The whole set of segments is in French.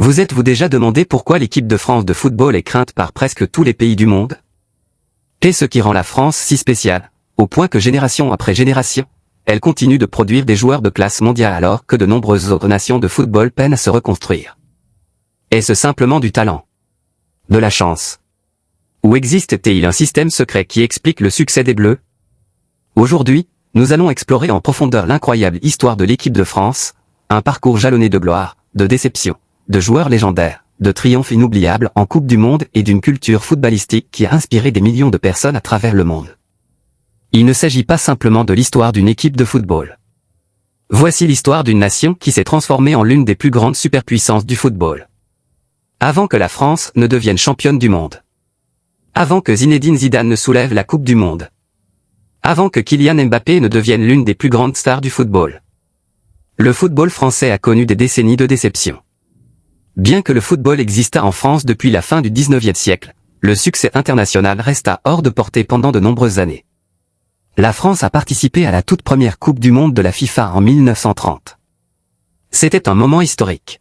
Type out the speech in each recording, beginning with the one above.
Vous êtes-vous déjà demandé pourquoi l'équipe de France de football est crainte par presque tous les pays du monde? Qu'est-ce qui rend la France si spéciale, au point que génération après génération, elle continue de produire des joueurs de classe mondiale alors que de nombreuses autres nations de football peinent à se reconstruire? Est-ce simplement du talent? De la chance? Ou existe-t-il un système secret qui explique le succès des Bleus? Aujourd'hui, nous allons explorer en profondeur l'incroyable histoire de l'équipe de France, un parcours jalonné de gloire, de déception, de joueurs légendaires, de triomphes inoubliables en Coupe du Monde et d'une culture footballistique qui a inspiré des millions de personnes à travers le monde. Il ne s'agit pas simplement de l'histoire d'une équipe de football. Voici l'histoire d'une nation qui s'est transformée en l'une des plus grandes superpuissances du football. Avant que la France ne devienne championne du monde. Avant que Zinedine Zidane ne soulève la Coupe du Monde. Avant que Kylian Mbappé ne devienne l'une des plus grandes stars du football. Le football français a connu des décennies de déception. Bien que le football exista en France depuis la fin du 19e siècle, le succès international resta hors de portée pendant de nombreuses années. La France a participé à la toute première Coupe du Monde de la FIFA en 1930. C'était un moment historique.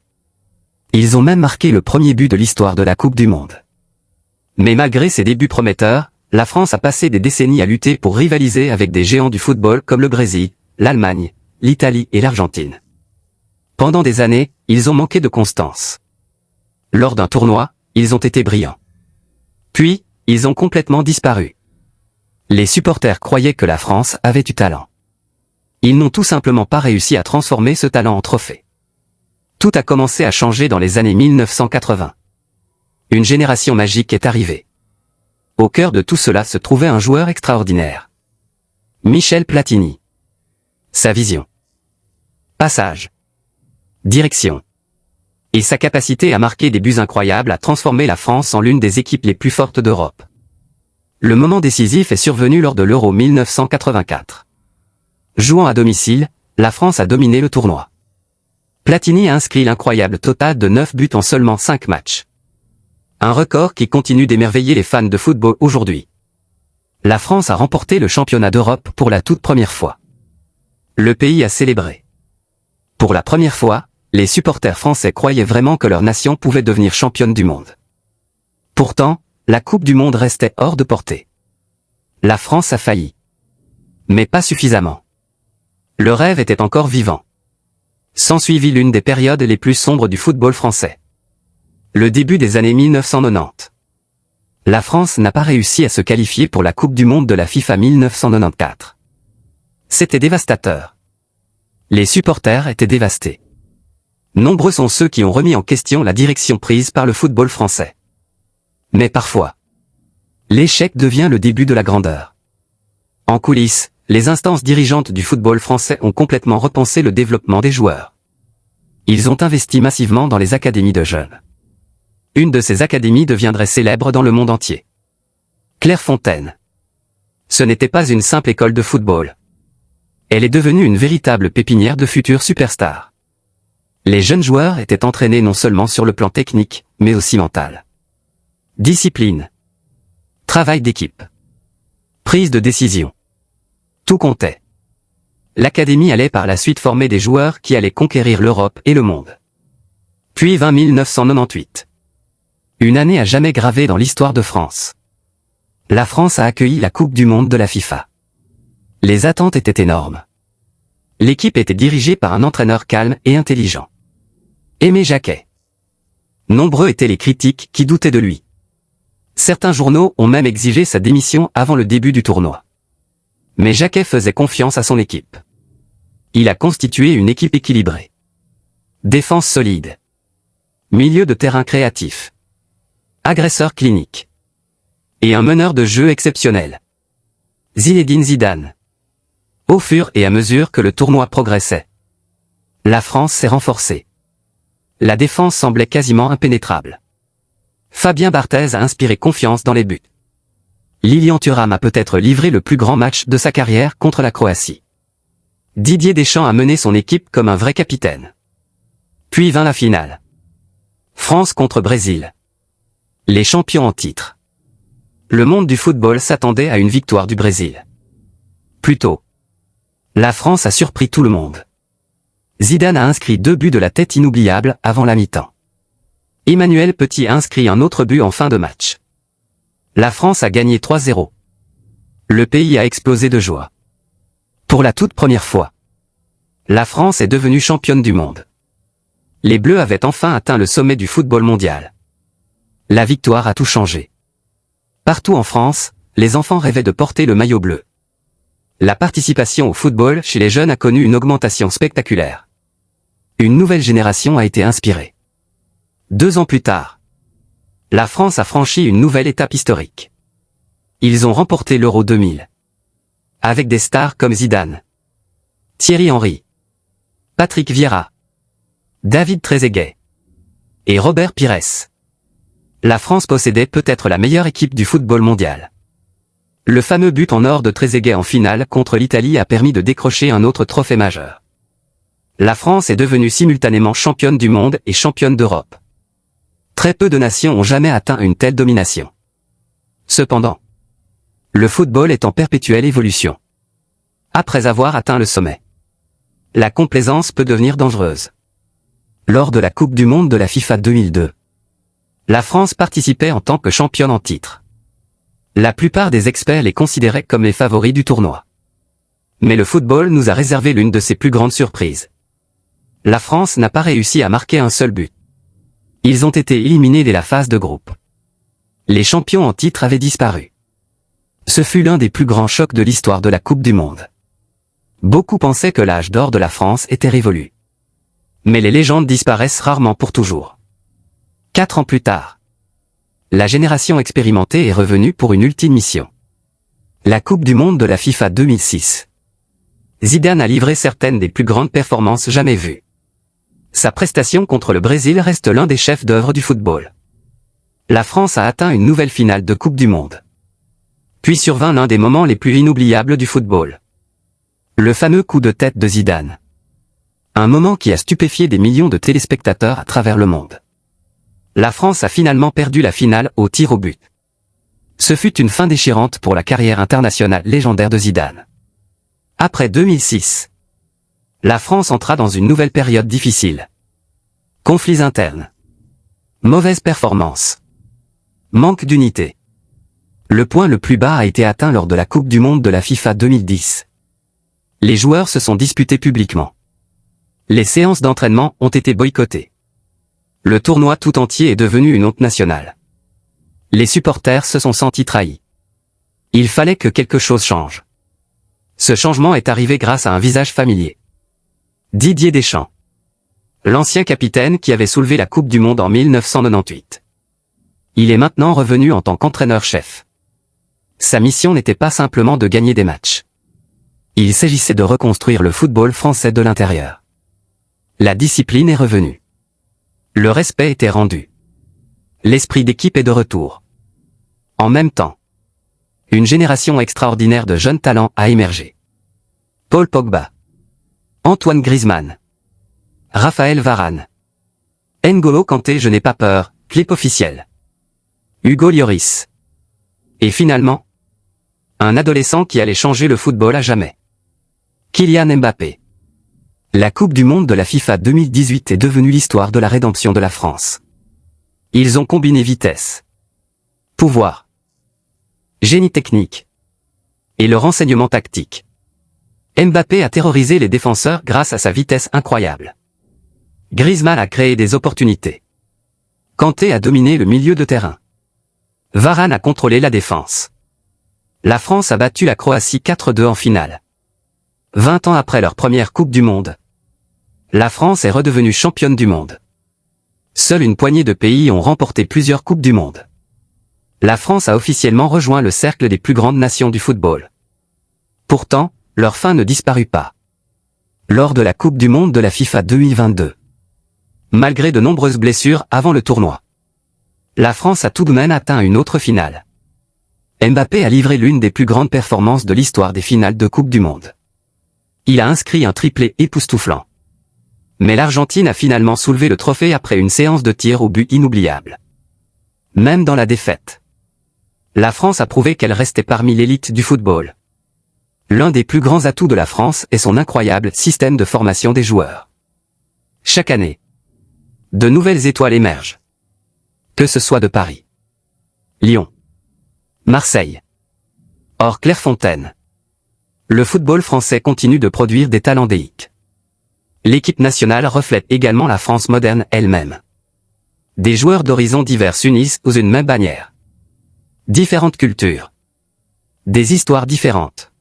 Ils ont même marqué le premier but de l'histoire de la Coupe du Monde. Mais malgré ses débuts prometteurs, la France a passé des décennies à lutter pour rivaliser avec des géants du football comme le Brésil, l'Allemagne, l'Italie et l'Argentine. Pendant des années, ils ont manqué de constance. Lors d'un tournoi, ils ont été brillants. Puis, ils ont complètement disparu. Les supporters croyaient que la France avait du talent. Ils n'ont tout simplement pas réussi à transformer ce talent en trophée. Tout a commencé à changer dans les années 1980. Une génération magique est arrivée. Au cœur de tout cela se trouvait un joueur extraordinaire. Michel Platini. Sa vision. Passage. Direction. Et sa capacité à marquer des buts incroyables a transformé la France en l'une des équipes les plus fortes d'Europe. Le moment décisif est survenu lors de l'Euro 1984. Jouant à domicile, la France a dominé le tournoi. Platini a inscrit l'incroyable total de 9 buts en seulement 5 matchs. Un record qui continue d'émerveiller les fans de football aujourd'hui. La France a remporté le championnat d'Europe pour la toute première fois. Le pays a célébré. Pour la première fois, les supporters français croyaient vraiment que leur nation pouvait devenir championne du monde. Pourtant, la Coupe du Monde restait hors de portée. La France a failli. Mais pas suffisamment. Le rêve était encore vivant. S'ensuivit l'une des périodes les plus sombres du football français. Le début des années 1990. La France n'a pas réussi à se qualifier pour la Coupe du Monde de la FIFA 1994. C'était dévastateur. Les supporters étaient dévastés. Nombreux sont ceux qui ont remis en question la direction prise par le football français. Mais parfois, l'échec devient le début de la grandeur. En coulisses, les instances dirigeantes du football français ont complètement repensé le développement des joueurs. Ils ont investi massivement dans les académies de jeunes. Une de ces académies deviendrait célèbre dans le monde entier. Clairefontaine. Ce n'était pas une simple école de football. Elle est devenue une véritable pépinière de futurs superstars. Les jeunes joueurs étaient entraînés non seulement sur le plan technique, mais aussi mental. Discipline. Travail d'équipe. Prise de décision. Tout comptait. L'académie allait par la suite former des joueurs qui allaient conquérir l'Europe et le monde. Puis vint 1998. Une année à jamais gravée dans l'histoire de France. La France a accueilli la Coupe du Monde de la FIFA. Les attentes étaient énormes. L'équipe était dirigée par un entraîneur calme et intelligent. Aimé Jacquet. Nombreux étaient les critiques qui doutaient de lui. Certains journaux ont même exigé sa démission avant le début du tournoi. Mais Jacquet faisait confiance à son équipe. Il a constitué une équipe équilibrée. Défense solide. Milieu de terrain créatif. Agresseur clinique. Et un meneur de jeu exceptionnel. Zinedine Zidane. Au fur et à mesure que le tournoi progressait, la France s'est renforcée. La défense semblait quasiment impénétrable. Fabien Barthez a inspiré confiance dans les buts. Lilian Thuram a peut-être livré le plus grand match de sa carrière contre la Croatie. Didier Deschamps a mené son équipe comme un vrai capitaine. Puis vint la finale. France contre Brésil. Les champions en titre. Le monde du football s'attendait à une victoire du Brésil. Plutôt, la France a surpris tout le monde. Zidane a inscrit 2 buts de la tête inoubliables avant la mi-temps. Emmanuel Petit inscrit un autre but en fin de match. La France a gagné 3-0. Le pays a explosé de joie. Pour la toute première fois, la France est devenue championne du monde. Les Bleus avaient enfin atteint le sommet du football mondial. La victoire a tout changé. Partout en France, les enfants rêvaient de porter le maillot bleu. La participation au football chez les jeunes a connu une augmentation spectaculaire. Une nouvelle génération a été inspirée. 2 ans plus tard, la France a franchi une nouvelle étape historique. Ils ont remporté l'Euro 2000. Avec des stars comme Zidane, Thierry Henry, Patrick Vieira, David Trezeguet et Robert Pires. La France possédait peut-être la meilleure équipe du football mondial. Le fameux but en or de Trezeguet en finale contre l'Italie a permis de décrocher un autre trophée majeur. La France est devenue simultanément championne du monde et championne d'Europe. Très peu de nations ont jamais atteint une telle domination. Cependant, le football est en perpétuelle évolution. Après avoir atteint le sommet, la complaisance peut devenir dangereuse. Lors de la Coupe du monde de la FIFA 2002, la France participait en tant que championne en titre. La plupart des experts les considéraient comme les favoris du tournoi. Mais le football nous a réservé l'une de ses plus grandes surprises. La France n'a pas réussi à marquer un seul but. Ils ont été éliminés dès la phase de groupe. Les champions en titre avaient disparu. Ce fut l'un des plus grands chocs de l'histoire de la Coupe du monde. Beaucoup pensaient que l'âge d'or de la France était révolu. Mais les légendes disparaissent rarement pour toujours. 4 ans plus tard, la génération expérimentée est revenue pour une ultime mission. La Coupe du monde de la FIFA 2006. Zidane a livré certaines des plus grandes performances jamais vues. Sa prestation contre le Brésil reste l'un des chefs d'œuvre du football. La France a atteint une nouvelle finale de Coupe du monde. Puis survint l'un des moments les plus inoubliables du football. Le fameux coup de tête de Zidane. Un moment qui a stupéfié des millions de téléspectateurs à travers le monde. La France a finalement perdu la finale au tir au but. Ce fut une fin déchirante pour la carrière internationale légendaire de Zidane. Après 2006, la France entra dans une nouvelle période difficile. Conflits internes. Mauvaise performance. Manque d'unité. Le point le plus bas a été atteint lors de la Coupe du monde de la FIFA 2010. Les joueurs se sont disputés publiquement. Les séances d'entraînement ont été boycottées. Le tournoi tout entier est devenu une honte nationale. Les supporters se sont sentis trahis. Il fallait que quelque chose change. Ce changement est arrivé grâce à un visage familier. Didier Deschamps. L'ancien capitaine qui avait soulevé la Coupe du monde en 1998. Il est maintenant revenu en tant qu'entraîneur-chef. Sa mission n'était pas simplement de gagner des matchs. Il s'agissait de reconstruire le football français de l'intérieur. La discipline est revenue. Le respect était rendu. L'esprit d'équipe est de retour. En même temps, une génération extraordinaire de jeunes talents a émergé. Paul Pogba, Antoine Griezmann, Raphaël Varane, N'Golo Kanté, je n'ai pas peur, clip officiel. Hugo Lloris. Et finalement, un adolescent qui allait changer le football à jamais. Kylian Mbappé. La Coupe du monde de la FIFA 2018 est devenue l'histoire de la rédemption de la France. Ils ont combiné vitesse, pouvoir, génie technique et le renseignement tactique. Mbappé a terrorisé les défenseurs grâce à sa vitesse incroyable. Griezmann a créé des opportunités. Kanté a dominé le milieu de terrain. Varane a contrôlé la défense. La France a battu la Croatie 4-2 en finale. 20 ans après leur première Coupe du monde, la France est redevenue championne du monde. Seule une poignée de pays ont remporté plusieurs Coupes du monde. La France a officiellement rejoint le cercle des plus grandes nations du football. Pourtant, leur fin ne disparut pas. Lors de la Coupe du monde de la FIFA 2022. Malgré de nombreuses blessures avant le tournoi, la France a tout de même atteint une autre finale. Mbappé a livré l'une des plus grandes performances de l'histoire des finales de Coupe du monde. Il a inscrit un triplé époustouflant. Mais l'Argentine a finalement soulevé le trophée après une séance de tirs au but inoubliable. Même dans la défaite, la France a prouvé qu'elle restait parmi l'élite du football. L'un des plus grands atouts de la France est son incroyable système de formation des joueurs. Chaque année, de nouvelles étoiles émergent. Que ce soit de Paris, Lyon, Marseille, or Clairefontaine. Le football français continue de produire des talents d'élite. L'équipe nationale reflète également la France moderne elle-même. Des joueurs d'horizons divers s'unissent sous une même bannière. Différentes cultures. Des histoires différentes.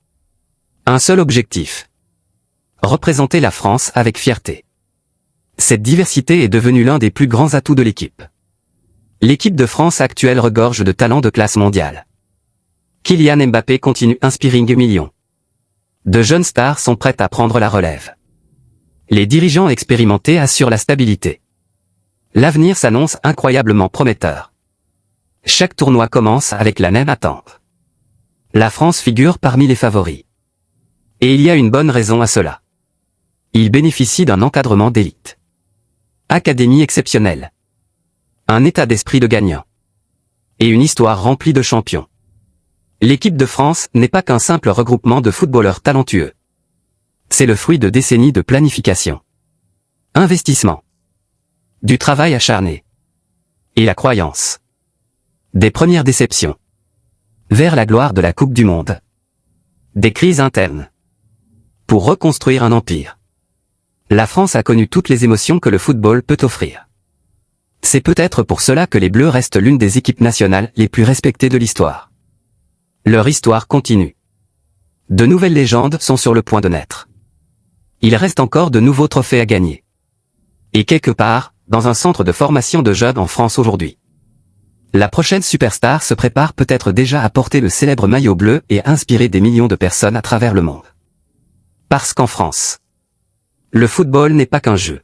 Un seul objectif. Représenter la France avec fierté. Cette diversité est devenue l'un des plus grands atouts de l'équipe. L'équipe de France actuelle regorge de talents de classe mondiale. Kylian Mbappé continue inspiring millions. De jeunes stars sont prêtes à prendre la relève. Les dirigeants expérimentés assurent la stabilité. L'avenir s'annonce incroyablement prometteur. Chaque tournoi commence avec la même attente. La France figure parmi les favoris. Et il y a une bonne raison à cela. Il bénéficie d'un encadrement d'élite. Académie exceptionnelle. Un état d'esprit de gagnant. Et une histoire remplie de champions. L'équipe de France n'est pas qu'un simple regroupement de footballeurs talentueux. C'est le fruit de décennies de planification. Investissement. Du travail acharné. Et la croyance. Des premières déceptions. Vers la gloire de la Coupe du Monde. Des crises internes. Pour reconstruire un empire. La France a connu toutes les émotions que le football peut offrir. C'est peut-être pour cela que les Bleus restent l'une des équipes nationales les plus respectées de l'histoire. Leur histoire continue. De nouvelles légendes sont sur le point de naître. Il reste encore de nouveaux trophées à gagner. Et quelque part, dans un centre de formation de jeunes en France aujourd'hui. La prochaine superstar se prépare peut-être déjà à porter le célèbre maillot bleu et à inspirer des millions de personnes à travers le monde. Parce qu'en France, le football n'est pas qu'un jeu.